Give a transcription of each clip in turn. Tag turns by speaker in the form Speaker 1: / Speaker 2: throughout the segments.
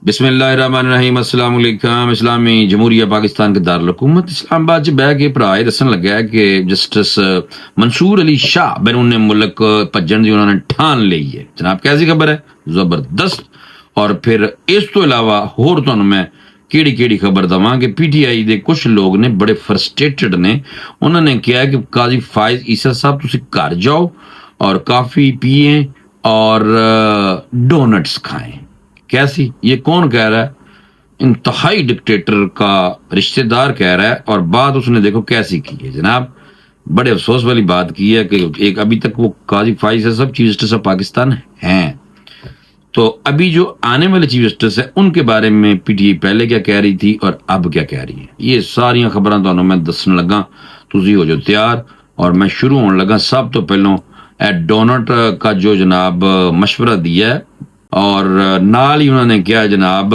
Speaker 1: बिस्मिल्लाहिर्रहमानिर्रहीम अस्सलाम वालेकुम। इस्लामी जमहूरिया पाकिस्तान के दारुल हुकूमत इस्लामाबाद च बह के भरा दसन लग्या कि जस्टिस मंसूर अली शाह बैरून मुल्क भज्जण की उन्होंने ठान ली है। जनाब कैसी खबर है, जबरदस्त। और फिर इस तो इलावा होर तुहानू मैं केड़ी केड़ी खबर दवां कि पीटीआई के कुछ लोग ने बड़े फ्रस्ट्रेटेड ने। उन्होंने कहा कि काजी फायज ईसा साहब तुसी घर जाओ और काफ़ी पिए और डोनट्स खाएं। कैसी, ये कौन कह रहा है? इंतहाई डिक्टेटर का रिश्तेदार कह रहा है। और बात उसने देखो कैसी की है जनाब, बड़े अफसोस वाली बात की है कि एक अभी तक वो काजी फाइज सब चीफ जस्टिस ऑफ पाकिस्तान हैं, तो अभी जो आने वाले चीफ जस्टिस है उनके बारे में पीटीआई पहले क्या कह रही थी और अब क्या कह रही है, ये सारियां खबरां तुहानू मैं दसन लगा। तुसी हो जो तैयार और मैं शुरू होने लगा। सब तो पहलों डोनट का जो जनाब मशवरा दिया है और नाल ही उन्होंने क्या जनाब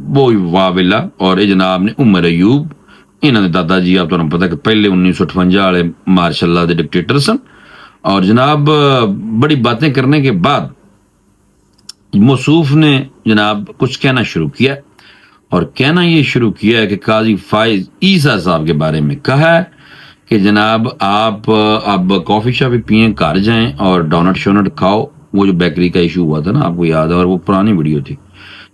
Speaker 1: वो वाविला और ये जनाब ने उमर अयूब, इन्होंने दादा जी आप तुहानू पता कि पहले 1958 वाले मार्शल के डिक्टेटर सन। और जनाब बड़ी बातें करने के बाद मौसूफ ने जनाब कुछ कहना शुरू किया और कहना ये शुरू किया है कि काजी फाइज ईसा साहब के बारे में कहा है कि जनाब आप अब कॉफ़ी शॉप पिए, घर जाएं और डोनट शोनट खाओ। वो जो बेकरी का इशू हुआ था ना, आपको याद है, और वो पुरानी वीडियो थी।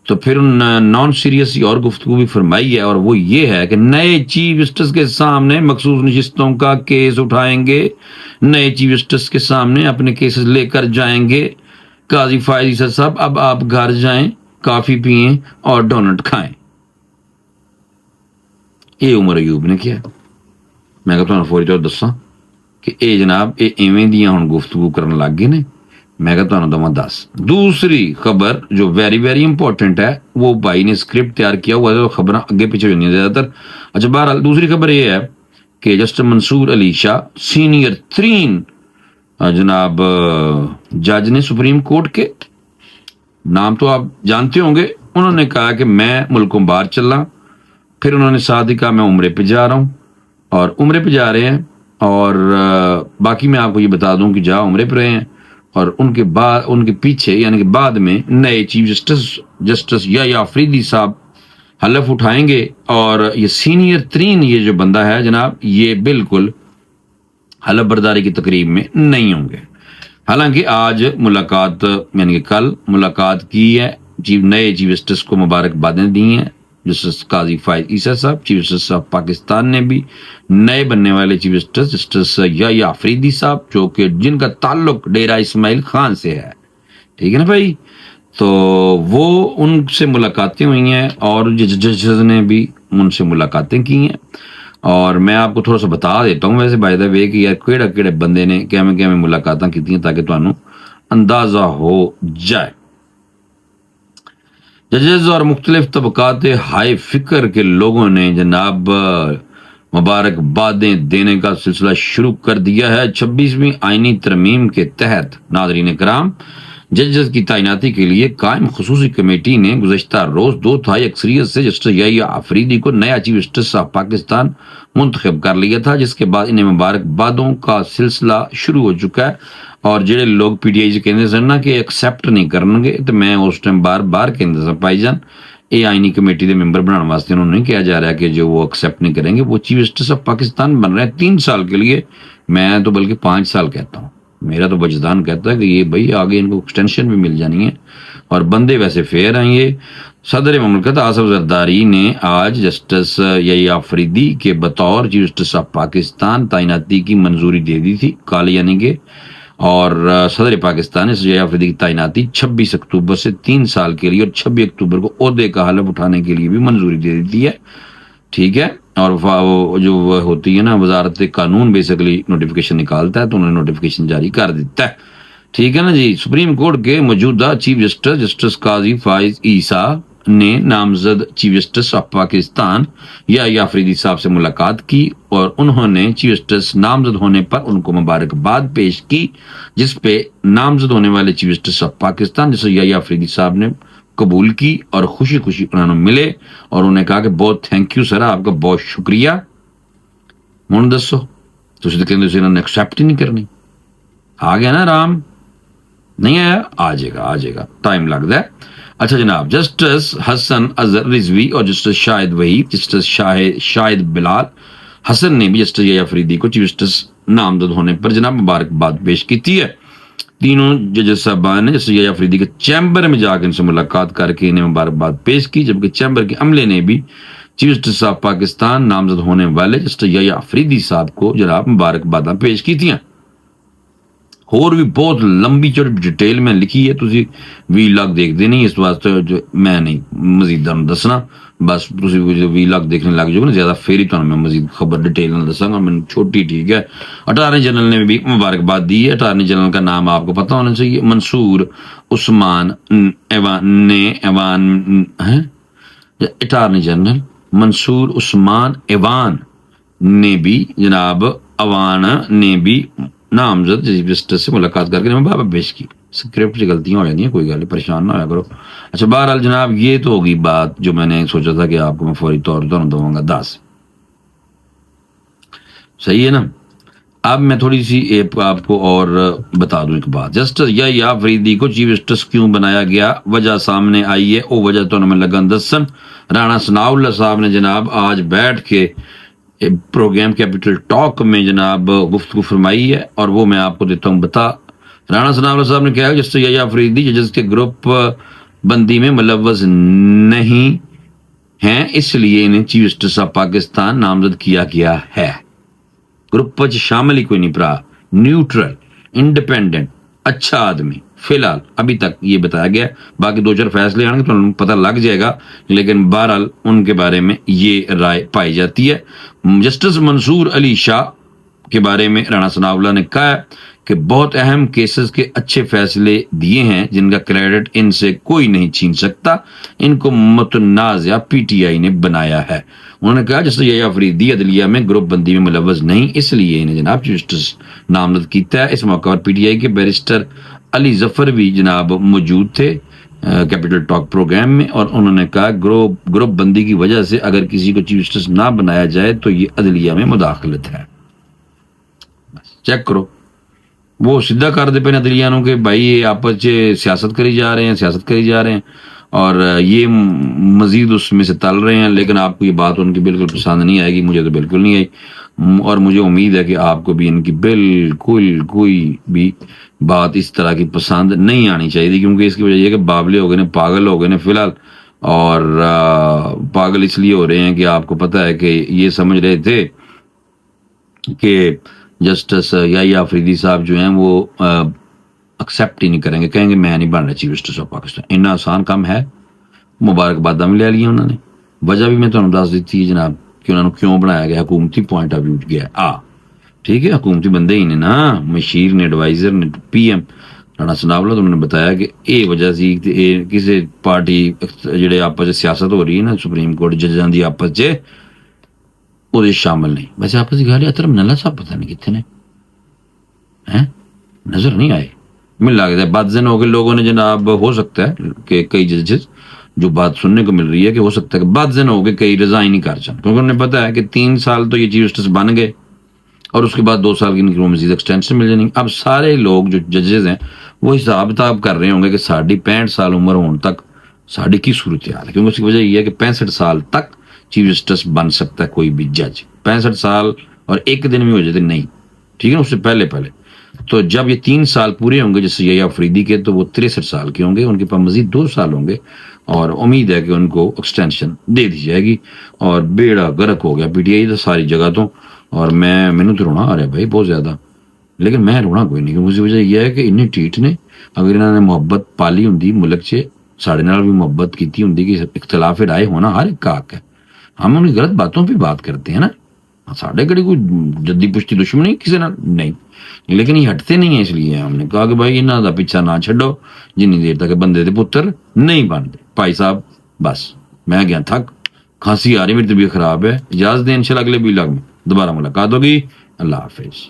Speaker 1: तो फिर नॉन सीरियस और गुफ्तगू भी फरमाई है और वो ये है कि नए चीफ जस्टिस के सामने मखसूस नशिस्तों का केस उठाएंगे, नए चीफ जस्टिस के सामने अपने केसेस लेकर जाएंगे। काजी फायज ईसा साहब अब आप घर जाएं, काफी पिए और डोनट खाएं। ये उमर अयूब ने किया। मैं तुहानू फौरी तौर दसा कि ये जनाब ये इवें दियां हुण गुफ्तगू करन लग गए ने। मैं तुहानू दवां 10। दूसरी खबर जो वेरी वेरी इंपॉर्टेंट है, वो भाई ने स्क्रिप्ट तैयार किया हुआ है, तो खबर अगे पीछे हो जाती ज्यादातर। अच्छा, बहरहाल दूसरी खबर ये है कि जस्टिस मंसूर अली शाह सीनियर 3 जनाब जज ने सुप्रीम कोर्ट के, नाम तो आप जानते होंगे। उन्होंने कहा कि मैं मुल्कों बाहर चला, फिर उन्होंने साथ ही कहा मैं उम्रे पे जा रहा हूँ और उम्रे पे जा रहे हैं। और बाकी मैं आपको ये बता दूं कि जहाँ उम्रे पे रहे हैं और उनके बाद उनके पीछे यानी कि बाद में नए चीफ जस्टिस या अफरीदी साहब हलफ उठाएंगे। और ये सीनियर 3 ये जो बंदा है जनाब, ये बिल्कुल हलफ बर्दारी की तकरीब में नहीं होंगे। हालांकि आज मुलाकात यानी कि कल मुलाकात की है, नए चीफ जस्टिस को मुबारकबादें दी हैं। जस्टिस काजी फायज ईसा साहब चीफ जस्टिस ऑफ पाकिस्तान ने भी नए बनने वाले चीफ जस्टिस या अफरीदी साहब, जो कि जिनका ताल्लुक डेरा इस्माइल खान से है, ठीक है ना भाई, तो वो उनसे मुलाकातें हुई हैं और जजेस ने भी उनसे मुलाकातें की हैं। और मैं आपको थोड़ा सा बता देता हूँ वैसे बाय द वे कि यार केड़े केड़े बंदे ने किवें मुलाकातां कीतियां ताकि तुहानू अंदाजा हो जाए। जजेस और मुख्तलिफ तबकात हाई फिक्र के लोगों ने जनाब मुबारकबादें देने का सिलसिला शुरू कर दिया है। 26वीं आईनी तरमीम के तहत नाज़रीन कराम, जजेस की तैनाती के लिए कायम खुसूसी कमेटी ने गुज़श्ता रोज 2/3 अक्सरियत से जस्टिस या अफरीदी को नया चीफ जस्टिस ऑफ पाकिस्तान मुंतखब कर लिया था, जिसके बाद इन्हें मुबारकबादों का सिलसिला शुरू हो चुका है। और जेडे लोग पीटीआई से कहते सन ना कि एक्सेप्ट नहीं करनगे, तो मैं उस टाइम बार बार कहता सा भाईजान ये आईनी कमेटी के मैंबर बनाने वास्ते उन्होंने नहीं कहा जा रहा कि जो वो एक्सेप्ट नहीं करेंगे वो चीफ जस्टिस ऑफ पाकिस्तान बन रहे हैं 3 साल के लिए। मैं तो बल्कि 5 साल कहता हूँ, मेरा तो वजदान कहता है कि ये भाई आगे इनको एक्सटेंशन भी मिल जानी है और बंदे वैसे फेयर हैं। ये सदर ममलकत आसफ जरदारी ने आज जस्टिस या अफरीदी के बतौर चीफ जस्टिस ऑफ पाकिस्तान तैनाती की मंजूरी दे दी थी कल, यानी कि, और सदर पाकिस्तान ने या अफरीदी की तैनाती 26 अक्टूबर से 3 साल के लिए और 26 अक्टूबर को ओहदे का हलफ उठाने के लिए भी मंजूरी दे दी है, ठीक है। और जो होती है ना वजारत कानून बेसिकली नोटिफिकेशन निकालता है, तो उन्होंने नोटिफिकेशन जारी कर देता है, ठीक है ना जी। सुप्रीम कोर्ट के मौजूदा चीफ जस्टिस काजी फायज ईसा ने नामजद चीफ जस्टिस ऑफ पाकिस्तान या अफरीदी साहब से मुलाकात की और उन्होंने चीफ जस्टिस नामजद होने पर उनको मुबारकबाद पेश की, जिसपे नामजद होने वाले चीफ जस्टिस ऑफ पाकिस्तान जैसे या अफरीदी साहब ने कबूल की और खुशी खुशी उन्होंने मिले और उन्हें कहा कि बहुत थैंक यू सर, आपका बहुत शुक्रिया। हुण दसो तुसीं तो कहंदे इन्होंने एक्सेप्ट ही नहीं करनी। आ गया ना राम, नहीं आया, आ जाएगा टाइम लगता है। اچھا جناب، جسٹس حسن اظہر رضوی اور جسٹس شاہد وحید، جسٹس شاہد بلال حسن نے بھی جسٹس یحییٰ فریدی کو چیف جسٹس نامزد ہونے پر جناب مبارکباد پیش کی تھی ہے۔ تینوں ججز صاحبان نے جسٹس یحییٰ فریدی کے چیمبر میں جا کے ان سے ملاقات کر کے انہیں مبارکباد پیش کی، جبکہ چیمبر کے عملے نے بھی چیف جسٹس آف پاکستان نامزد ہونے والے جسٹس یحییٰ فریدی صاحب کو جناب مبارکباد پیش کی تھیں۔ اور بھی بہت لمبی چوڑی ڈیٹیل میں لکھی ہے، تسی وی لاگ دیکھتے نہیں، اس واسطے جو میں نہیں مزید دسنا، بس تسی وی لاگ دیکھنے لگ جاؤ نا زیادہ، پھر ہی میں مزید خبر ڈیٹیل نہ دساں گا، میں چھوٹی ٹھیک ہے۔ اٹارنی جنرل نے بھی مبارکباد دی ہے۔ اٹارنی جنرل کا نام آپ کو پتہ ہونا چاہیے، منصور عثمان اٹارنی جنرل منصور عثمان ایوان نے بھی جناب ایوان نے بھی نامزد چیف جسٹس سے ملاقات کر کے مبارکباد پیش کی۔ اسکرپٹ سے غلطیاں ہو جاتی ہیں، کوئی گل نہیں، پریشان نہ ہویا کرو۔ اچھا بہرحال جناب یہ تو ہوگی بات جو میں نے سوچا تھا کہ آپ کو میں فوری طور پر دوں گا 10، صحیح ہے نا۔ اب میں تھوڑی سی آپ کو اور بتا دوں ایک بات، جسٹس یحییٰ فریدی کو چیف جسٹس کیوں بنایا گیا، وجہ سامنے آئی ہے، وہ وجہ تو میں لگن دسن۔ رانا ثناء اللہ صاحب نے جناب آج بیٹھ کے پروگرام کیپٹل ٹاک میں جناب گفتگو فرمائی ہے، اور وہ میں آپ کو دیتا ہوں بتا۔ رانا ثناء اللہ صاحب نے کہا جسٹس یحییٰ فریدی ججز کے گروپ بندی میں ملوث نہیں ہیں، اس لیے انہیں چیف جسٹس آف پاکستان نامزد کیا گیا ہے۔ گروپ شامل ہی کوئی نہیں پرا، نیوٹرل انڈیپینڈنٹ اچھا آدمی، فی الحال ابھی تک یہ بتایا گیا، باقی 2-4 فیصلے آنے گے تو انہیں پتہ لگ جائے گا، لیکن بہرحال ان کے بارے میں یہ رائے پائی جاتی ہے۔ جسٹس منصور علی شاہ کے بارے میں رانا ثناء اللہ نے کہا کہ بہت اہم کیسز کے اچھے فیصلے دیے ہیں جن کا کریڈٹ ان سے کوئی نہیں چھین سکتا، ان کو متنازع پی ٹی آئی نے بنایا ہے۔ انہوں نے کہا جسٹس یحییٰ فریدی عدلیہ میں گروپ بندی میں ملوث نہیں، اس لیے انہیں جناب چیف جسٹس نامزد کیتا ہے۔ اس موقع پر پی ٹی آئی کے بیرسٹر علی ظفر بھی جناب موجود تھے کیپٹل ٹاک پروگرام میں، اور انہوں نے کہا گروپ بندی کی وجہ سے اگر کسی کو چیف جسٹس نہ بنایا جائے تو یہ عدلیہ میں مداخلت ہے۔ چیک کرو، وہ سیدھا کر دے پہ عدلیہ نو کہ بھائی یہ آپس سیاست کری جا رہے ہیں اور یہ مزید اس میں سے تل رہے ہیں، لیکن آپ کو یہ بات ان کی بالکل پسند نہیں آئے گی، مجھے تو بالکل نہیں آئی، اور مجھے امید ہے کہ آپ کو بھی ان کی بالکل کوئی بھی بات اس طرح کی پسند نہیں آنی چاہیے، کیونکہ اس کی وجہ یہ کہ بابلے ہو گئے نے، پاگل ہو گئے نے فی الحال، اور پاگل اس لیے ہو رہے ہیں کہ آپ کو پتہ ہے کہ یہ سمجھ رہے تھے کہ جسٹس یحییٰ فریدی صاحب جو ہیں وہ ایکسیپٹ ہی نہیں کریں گے، کہیں گے میں نہیں بن رہا چیف جسٹس آف پاکستان۔ اتنا آسان کام ہے، مبارکباد بھی لے لیا انہوں نے، وجہ بھی میں تمہیں دس دیتی ہے جناب کہ انہوں نے کیوں بنایا گیا، حکومتی پوائنٹ آف ویو گیا ٹھیک ہے، حکومتی بندے ہی نے نا، مشیر نے، ایڈوائزر نے، پی ایم رانا ثناء اللہ تم نے بتایا کہ یہ وجہ سی کسی پارٹی جڑے آپس سیاست ہو رہی ہے نا سپریم کورٹ ججاں دی آپس وہ شامل نہیں۔ ویسے آپس کی گل ہے اترم نلا صاحب پتہ نہیں کتنے نے نظر نہیں آئے، مل لگتا ہے بات زن ہو کے لوگوں نے جناب، ہو سکتا ہے کہ کئی ججز جو بات سننے کو مل رہی ہے کہ ہو سکتا ہے کہ بات زن ہو کے کئی ریزائن نہیں کر چاہتے، کیونکہ انہیں پتا ہے کہ 3 سال تو یہ چیف جسٹس بن گئے اور اس کے بعد 2 سال کی ان کو مزید ایکسٹینشن مل جائے گی۔ اب سارے لوگ جو ججز ہیں وہ حساب کتاب کر رہے ہوں گے کہ ساڑھی 65 سال عمر ہونے تک ساڑھی کی صورتحال ہے، کیونکہ اس کی وجہ یہ ہے کہ 65 سال تک چیف جسٹس بن سکتا ہے کوئی بھی جج، 65 سال اور 1 دن میں ہو جاتے نہیں، ٹھیک ہے نا، اس سے پہلے تو جب یہ 3 سال پورے ہوں گے جیسے یحییٰ فریدی کے تو وہ 63 سال کے ہوں گے، ان کے پاس مزید 2 سال ہوں گے، اور امید ہے کہ ان کو ایکسٹینشن دے دی جائے گی، اور بیڑا گرک ہو گیا پی ٹی آئی ساری جگہ تو، اور میں تو رونا آ رہا ہے بھائی بہت زیادہ، لیکن میں رونا کوئی نہیں، کیونکہ اس کی وجہ یہ ہے کہ انہیں ٹھیٹ نے اگر انہوں نے محبت پالی ہوں ملک سے ساڑھے نال بھی محبت کی ہوں کہ اختلاف رائے ہونا ہر ایک کا حق ہے، ہم ان غلط باتوں پہ بات کرتے ہیں نا، ساڑھے کڑی کوئی جدی پشتی دشمنی کسی نال نہیں، لیکن یہ ہٹتے نہیں ہیں، اس لیے ہم نے کہا کہ بھائی انہوں دا پیچھا نہ چھڈو جنی دیر تک بندے دے پتر نہیں بنتے۔ بھائی صاحب بس میں گیا تھک، کھانسی آ رہی، میری طبیعت خراب ہے، اجازت دیں، انشاءاللہ اگلے ویلاگ میں دوبارہ ملاقات ہوگی، اللہ حافظ۔